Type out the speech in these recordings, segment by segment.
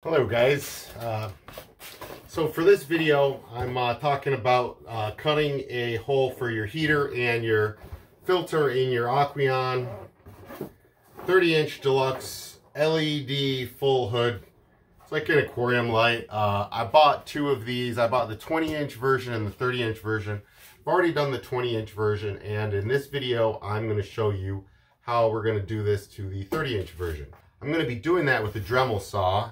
Hello guys, so for this video I'm talking about cutting a hole for your heater and your filter in your Aqueon 30-inch Deluxe LED full hood. It's like an aquarium light. I bought two of these. I bought the 20-inch version and the 30-inch version. I've already done the 20-inch version, and in this video I'm going to show you how we're going to do this to the 30-inch version. I'm going to be doing that with a Dremel saw.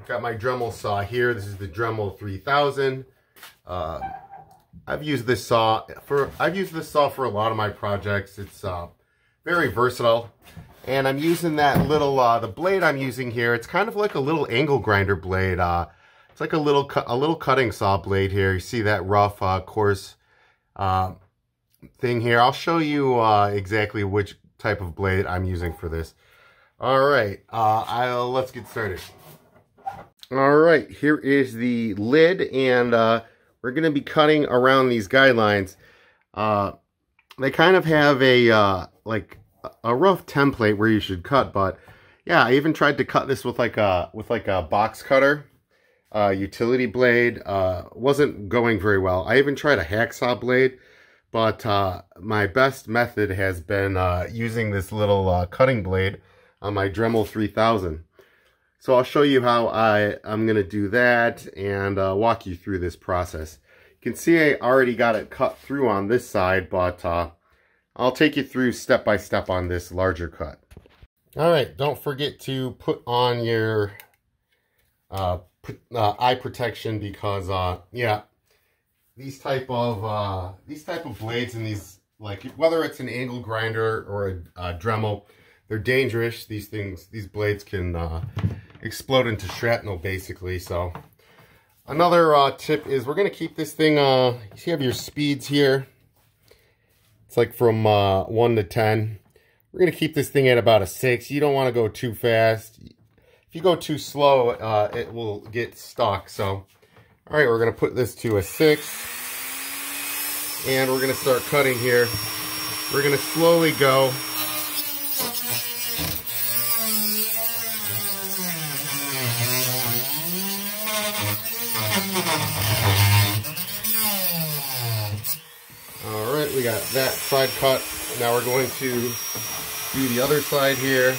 Got my Dremel saw here. This is the Dremel 3000. I've used this saw for a lot of my projects. It's very versatile, and I'm using that little the blade I'm using here. It's kind of like a little angle grinder blade. It's like a little cutting saw blade here. You see that rough, coarse thing here. I'll show you exactly which type of blade I'm using for this. All right, let's get started. All right, here is the lid, and we're going to be cutting around these guidelines. They kind of have a like a rough template where you should cut, but yeah, I even tried to cut this with like a box cutter, utility blade. Wasn't going very well. I even tried a hacksaw blade, but my best method has been using this little cutting blade on my Dremel 3000. So I'll show you how I'm going to do that and walk you through this process. You can see I already got it cut through on this side, but I'll take you through step by step on this larger cut. All right, don't forget to put on your eye protection, because yeah, these type of blades and these, like, whether it's an angle grinder or a Dremel, they're dangerous. These blades can explode into shrapnel, basically. So another tip is we're going to keep this thing, you have your speeds here. It's like from 1 to 10. We're going to keep this thing at about a 6. You don't want to go too fast. If you go too slow, it will get stuck. So, all right, we're going to put this to a 6. And we're going to start cutting here. We're going to slowly go. Alright, we got that side cut. Now we're going to do the other side here.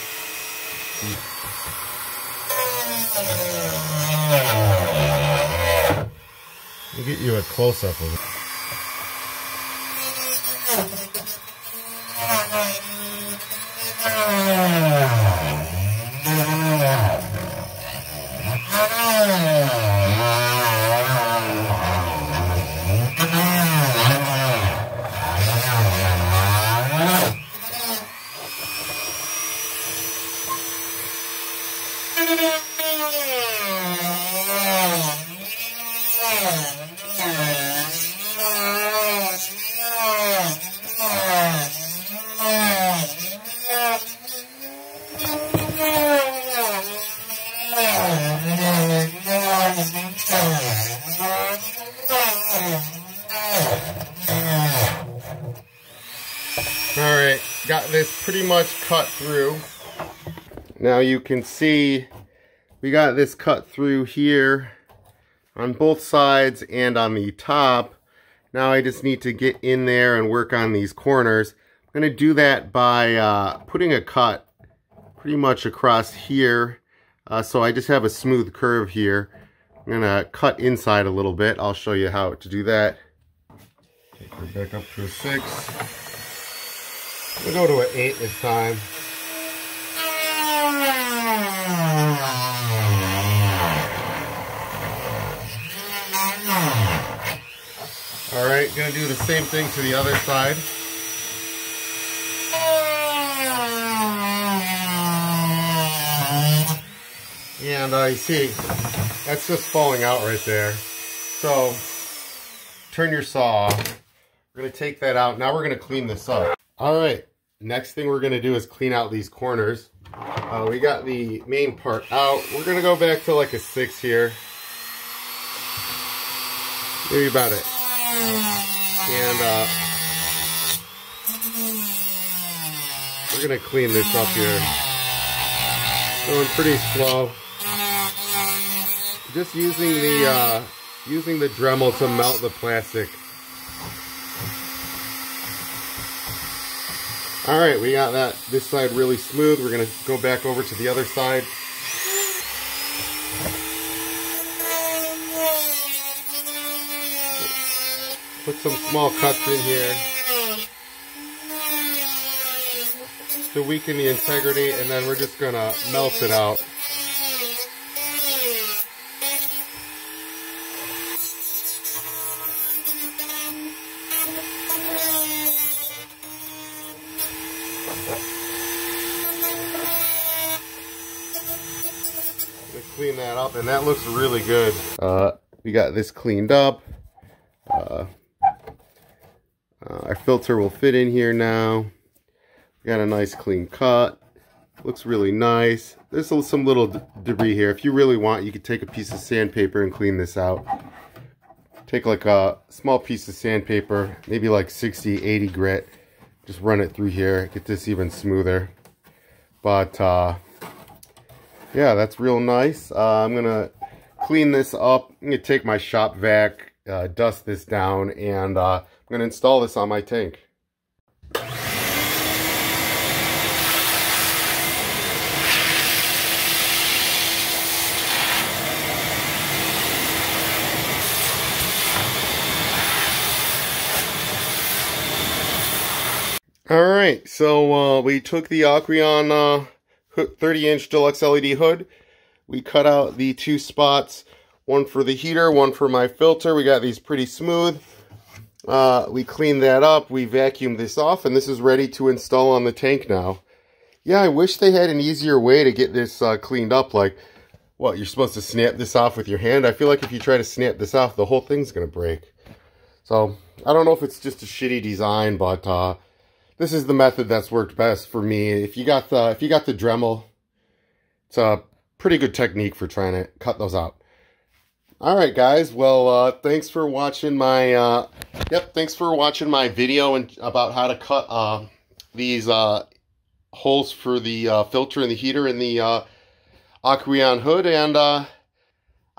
I'll get you a close-up of it. Alright, got this pretty much cut through. Now you can see we got this cut through here on both sides and on the top. Now I just need to get in there and work on these corners. I'm going to do that by putting a cut pretty much across here. So I just have a smooth curve here. I'm going to cut inside a little bit. I'll show you how to do that. Take her back up to a 6. We'll go to an 8 this time. Alright, gonna do the same thing to the other side. And you see, that's just falling out right there. So, turn your saw off. We're gonna take that out. Now we're gonna clean this up. Alright, next thing we're going to do is clean out these corners. We got the main part out. We're going to go back to like a 6 here. Maybe about it. And we're going to clean this up here. Going pretty slow. just using the Dremel to melt the plastic. All right, we got this side really smooth. We're gonna go back over to the other side. Put some small cuts in here to weaken the integrity, and then we're just gonna melt it out. Clean that up, and that looks really good. We got this cleaned up. Our filter will fit in here now. We got a nice clean cut. Looks really nice. There's some little debris here. If you really want, you could take a piece of sandpaper and clean this out. Take like a small piece of sandpaper, maybe like 60, 80 grit. Just run it through here, get this even smoother. But yeah, that's real nice. I'm gonna clean this up. I'm gonna take my shop vac, dust this down, and I'm gonna install this on my tank. Alright, so we took the Aqueon 30-inch Deluxe LED Hood. We cut out the two spots, one for the heater, one for my filter. We got these pretty smooth. We cleaned that up, we vacuumed this off, and this is ready to install on the tank now. Yeah, I wish they had an easier way to get this cleaned up. Like, what, you're supposed to snap this off with your hand? I feel like if you try to snap this off, the whole thing's going to break. So, I don't know if it's just a shitty design, but this is the method that's worked best for me. If you got the Dremel, it's a pretty good technique for trying to cut those out. All right, guys. Well, thanks for watching my thanks for watching my video about how to cut these holes for the filter and the heater in the Aqueon hood, and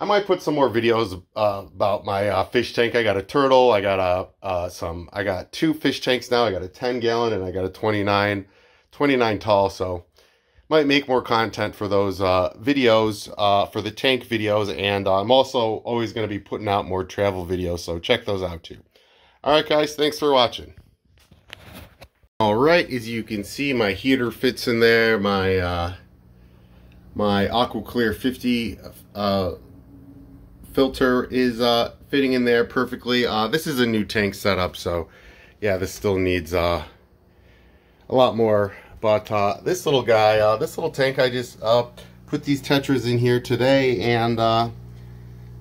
I might put some more videos about my fish tank. I got a turtle. I got I got two fish tanks now. I got a 10-gallon and I got a 29 tall. So might make more content for those videos, for the tank videos. And I'm also always going to be putting out more travel videos. So check those out too. All right, guys. Thanks for watching. All right. As you can see, my heater fits in there. My AquaClear 50 filter is fitting in there perfectly. This is a new tank setup, so yeah, this still needs a lot more. But this little guy, this little tank, I just put these tetras in here today, and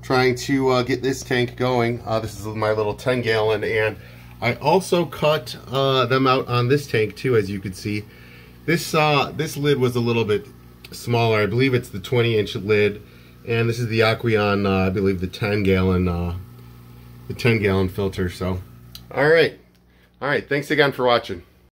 trying to get this tank going. This is my little 10-gallon, and I also cut them out on this tank too, as you can see. This lid was a little bit smaller. I believe it's the 20-inch lid. And this is the Aqueon, I believe the 10-gallon filter. So, all right. Thanks again for watching.